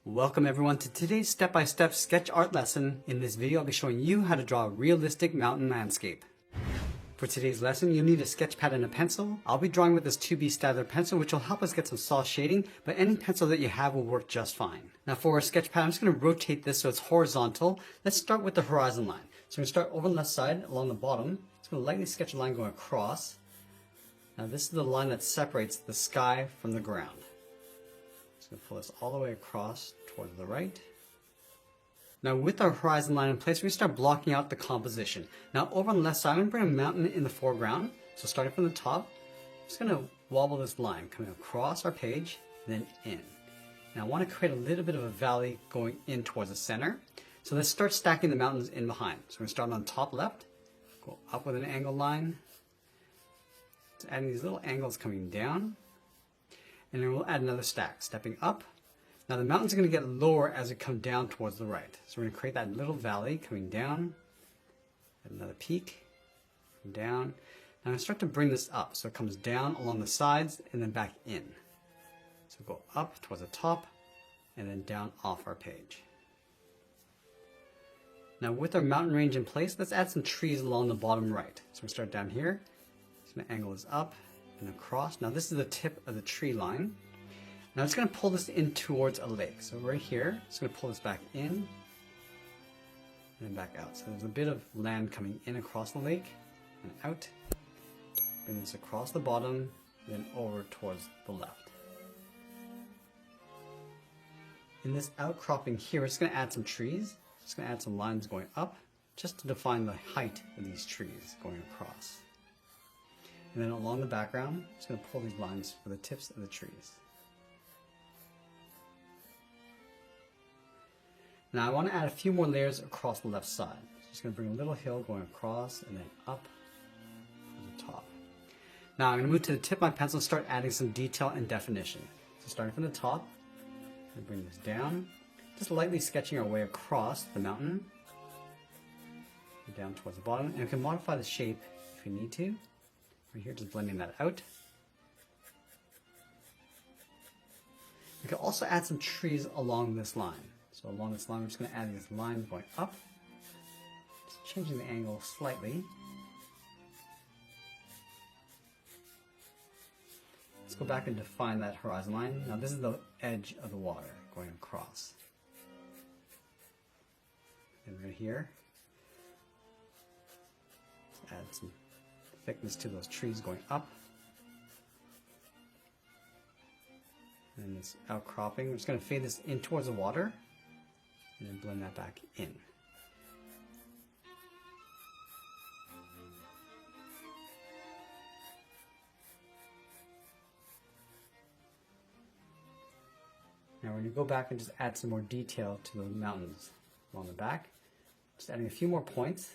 Welcome everyone to today's step-by-step sketch art lesson. In this video I'll be showing you how to draw a realistic mountain landscape. For today's lesson you'll need a sketch pad and a pencil. I'll be drawing with this 2B Styler pencil which will help us get some soft shading, but any pencil that you have will work just fine. Now for our sketch pad I'm just going to rotate this so it's horizontal. Let's start with the horizon line. So I'm going to start over on the left side along the bottom. Just going to lightly sketch a line going across. Now this is the line that separates the sky from the ground. Just going to pull this all the way across towards the right. Now with our horizon line in place, we're going to start blocking out the composition. Now over on the left side, I'm going to bring a mountain in the foreground. So starting from the top, I'm just going to wobble this line coming across our page, then in. Now I want to create a little bit of a valley going in towards the center. So let's start stacking the mountains in behind. So we're going to start on the top left, go up with an angled line. So adding these little angles coming down. And then we'll add another stack, stepping up. Now the mountains are going to get lower as it comes down towards the right. So we're going to create that little valley coming down, another peak, down. Now I'm going to start to bring this up so it comes down along the sides and then back in. So go up towards the top and then down off our page. Now with our mountain range in place, let's add some trees along the bottom right. So we'll start down here. Just going to angle this up and across. Now this is the tip of the tree line. Now it's going to pull this in towards a lake. So right here, it's going to pull this back in and then back out. So there's a bit of land coming in across the lake and out. Bring this across the bottom, then over towards the left. In this outcropping here, we're just going to add some trees. Just going to add some lines going up, just to define the height of these trees going across. And then along the background, I'm just going to pull these lines for the tips of the trees. Now I want to add a few more layers across the left side. So just going to bring a little hill going across and then up to the top. Now I'm going to move to the tip of my pencil and start adding some detail and definition. So starting from the top, I'm going to bring this down, just lightly sketching our way across the mountain, and down towards the bottom. And we can modify the shape if we need to. Right here, just blending that out. We can also add some trees along this line. So along this line, we're just going to add these lines going up, just changing the angle slightly. Let's go back and define that horizon line. Now this is the edge of the water going across. And right here, let's add some thickness to those trees going up. And this outcropping, we're just going to fade this in towards the water and then blend that back in. Now we're going to go back and just add some more detail to the mountains along the back. Just adding a few more points.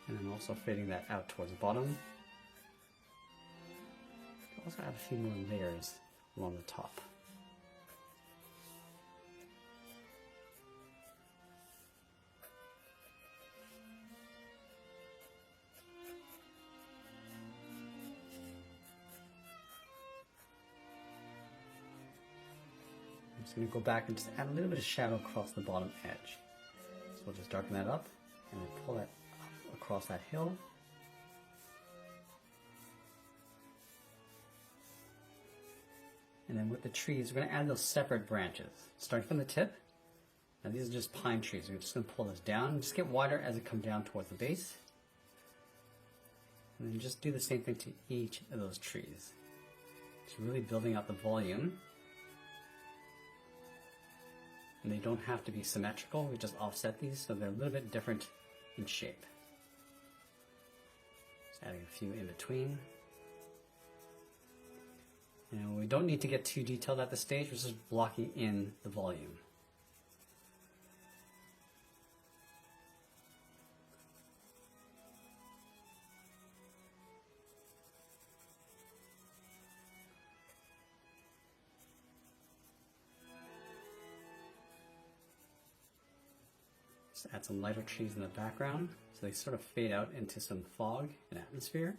And I'm also fading that out towards the bottom. I'll also add a few more layers along the top. I'm just going to go back and just add a little bit of shadow across the bottom edge. So we'll just darken that up and then pull that across that hill. And then with the trees, we're going to add those separate branches. Starting from the tip, now these are just pine trees. We're just going to pull this down and just get wider as it comes down towards the base. And then just do the same thing to each of those trees. It's really building out the volume. And they don't have to be symmetrical. We just offset these so they're a little bit different in shape. Adding a few in between. And we don't need to get too detailed at this stage, we're just blocking in the volume. Just add some lighter trees in the background so they sort of fade out into some fog and atmosphere.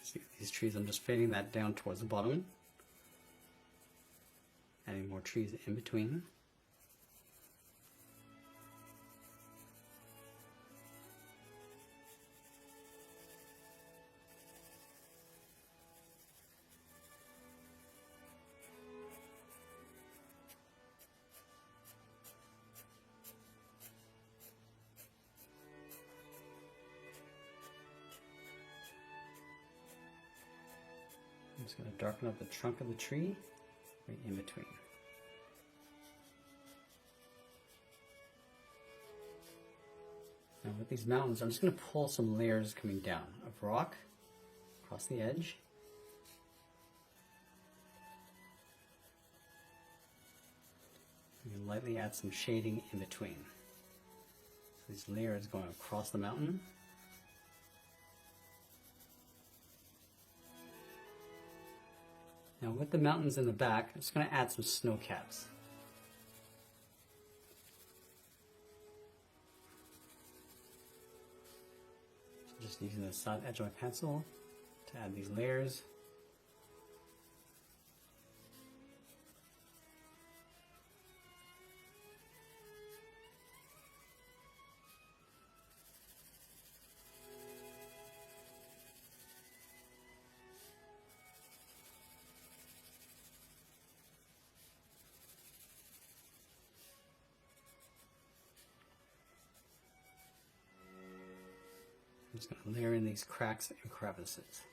See these trees, I'm just fading that down towards the bottom. Adding more trees in between. I'm just going to darken up the trunk of the tree right in between. Now with these mountains, I'm just going to pull some layers coming down of rock across the edge. And lightly add some shading in between. So these layers going across the mountain. Now with the mountains in the back, I'm just going to add some snow caps. So just using the side edge of my pencil to add these layers. I'm just going to layer in these cracks and crevices.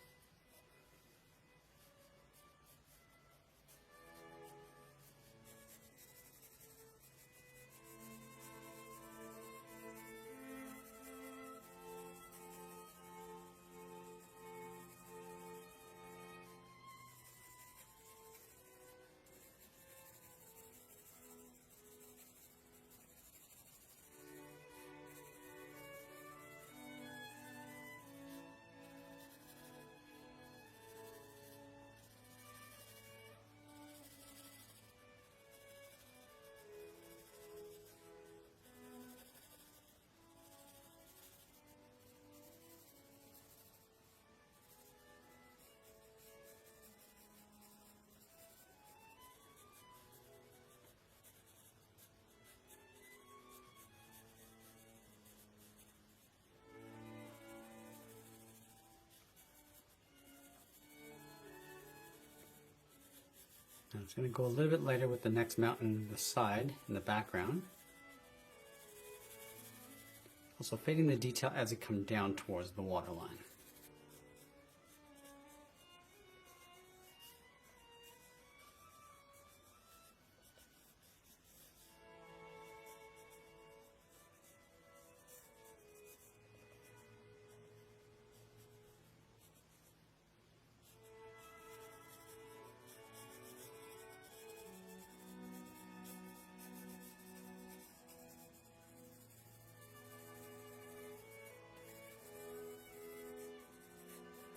I'm just going to go a little bit lighter with the next mountain, the side, in the background. Also fading the detail as it comes down towards the waterline.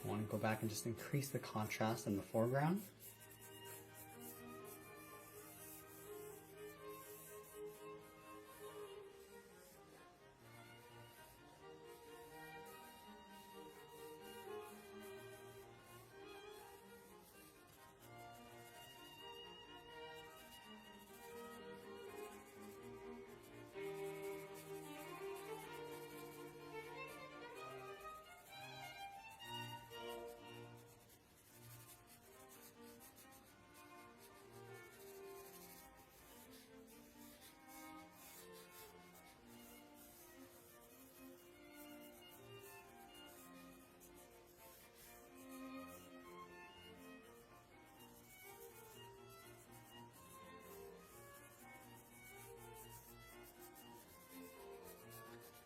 I want to go back and just increase the contrast in the foreground.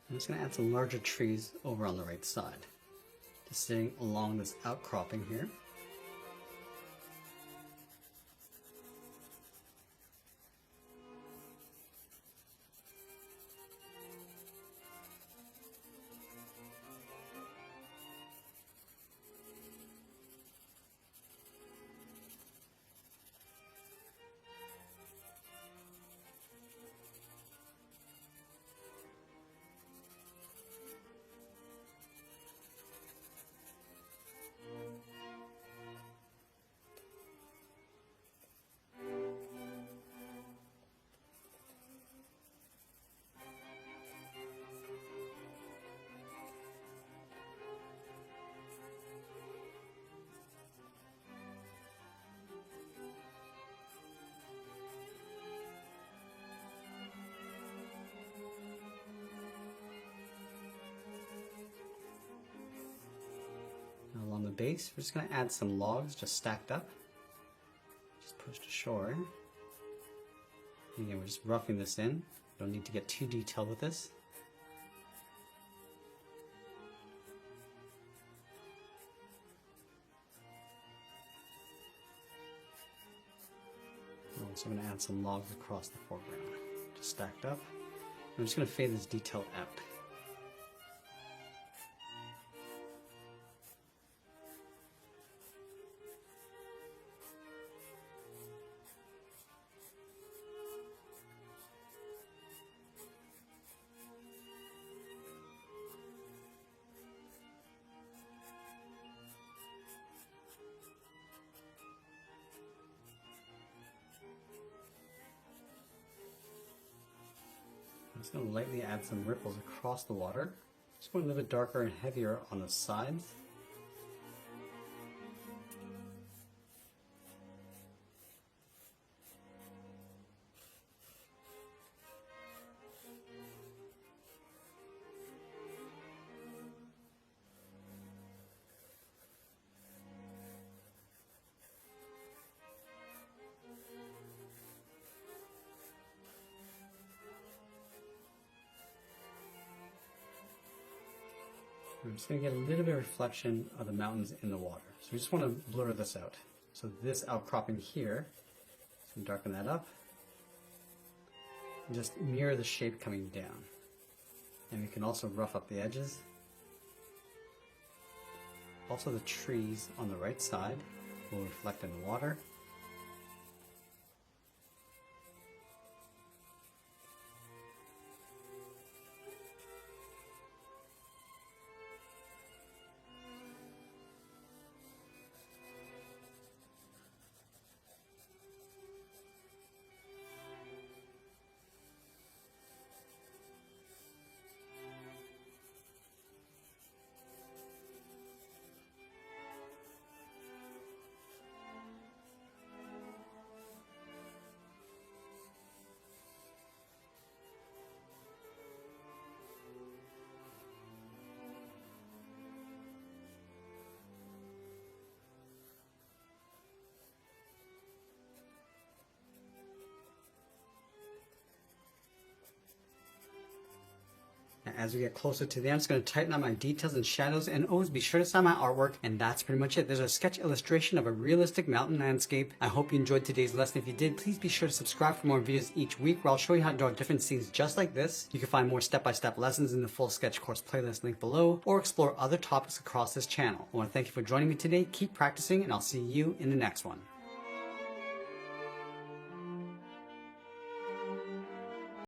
I'm just going to add some larger trees over on the right side, just sitting along this outcropping here. base, we're just going to add some logs just stacked up. Just push to shore. And again, we're just roughing this in. Don't need to get too detailed with this. I'm also going to add some logs across the foreground, just stacked up. I'm just going to fade this detail out. I'm just going to lightly add some ripples across the water. Just going a little bit darker and heavier on the sides. I'm just going to get a little bit of reflection of the mountains in the water. So we just want to blur this out. So this outcropping here, so darken that up. And just mirror the shape coming down. And we can also rough up the edges. Also the trees on the right side will reflect in the water. As we get closer to the end, I'm just going to tighten up my details and shadows, and always be sure to sign my artwork, and that's pretty much it. There's a sketch illustration of a realistic mountain landscape. I hope you enjoyed today's lesson. If you did, please be sure to subscribe for more videos each week where I'll show you how to draw different scenes just like this. You can find more step-by-step lessons in the full sketch course playlist link below, or explore other topics across this channel. I want to thank you for joining me today. Keep practicing, and I'll see you in the next one.